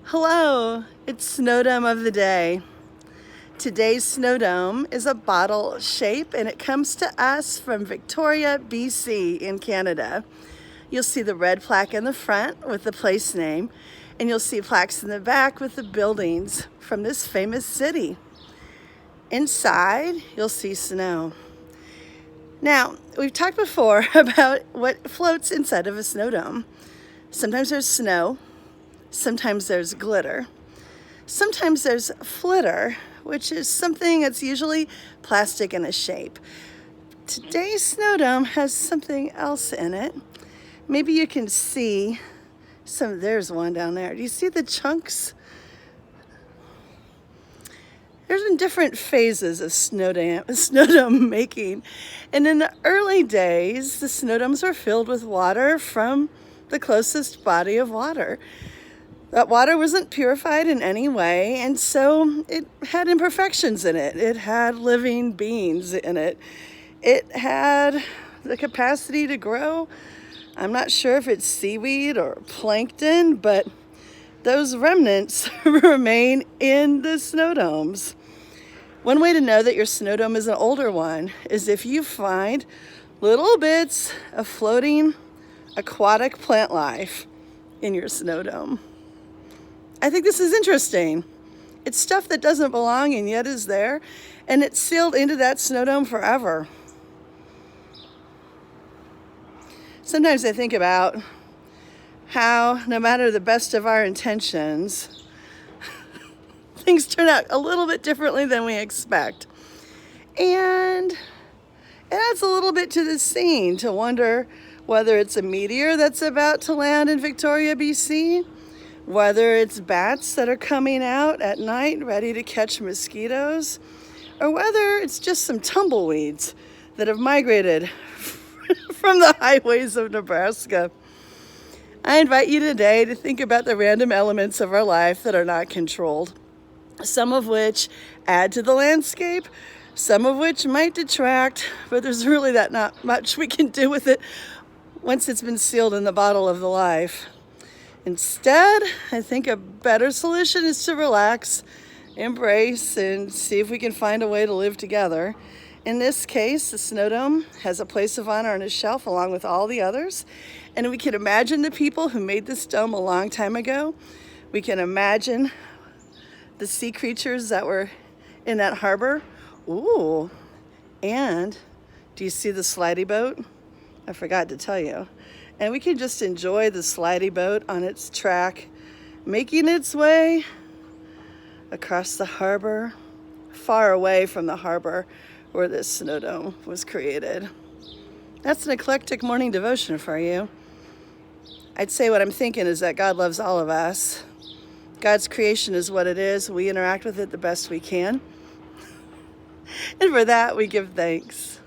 Hello, it's Snowdome of the day. Today's Snowdome is a bottle shape and it comes to us from Victoria, BC in Canada. You'll see the red plaque in the front with the place name, and you'll see plaques in the back with the buildings from this famous city. Inside, you'll see snow. Now, we've talked before about what floats inside of a snow dome. Sometimes there's snow, sometimes there's glitter, sometimes there's flitter, which is something that's usually plastic in a shape. Today's snow dome has something else in it. Maybe you can see there's one down there. Do you see the chunks? There's been different phases of snow dome making. And in the early days, the snow domes were filled with water from the closest body of water. That water wasn't purified in any way, and so it had imperfections in it. It had living beings in it. It had the capacity to grow. I'm not sure if it's seaweed or plankton, but those remnants remain in the snow domes. One way to know that your snow dome is an older one is if you find little bits of floating aquatic plant life in your snow dome. I think this is interesting. It's stuff that doesn't belong and yet is there, and it's sealed into that snow dome forever. Sometimes I think about how, no matter the best of our intentions, things turn out a little bit differently than we expect. And it adds a little bit to the scene to wonder whether it's a meteor that's about to land in Victoria, BC, whether it's bats that are coming out at night ready to catch mosquitoes, or whether it's just some tumbleweeds that have migrated from the highways of Nebraska. I invite you today to think about the random elements of our life that are not controlled, some of which add to the landscape, some of which might detract, but there's really not much we can do with it once it's been sealed in the bottle of the life. Instead, I think a better solution is to relax, embrace, and see if we can find a way to live together. In this case, the snow dome has a place of honor on a shelf along with all the others, and we can imagine the people who made this dome a long time ago. We can imagine the sea creatures that were in that harbor. Ooh, and do you see the slidey boat? I forgot to tell you. And we can just enjoy the slidey boat on its track, making its way across the harbor, far away from the harbor where this snow dome was created. That's an eclectic morning devotion for you. I'd say what I'm thinking is that God loves all of us. God's creation is what it is. We interact with it the best we can. And for that, we give thanks.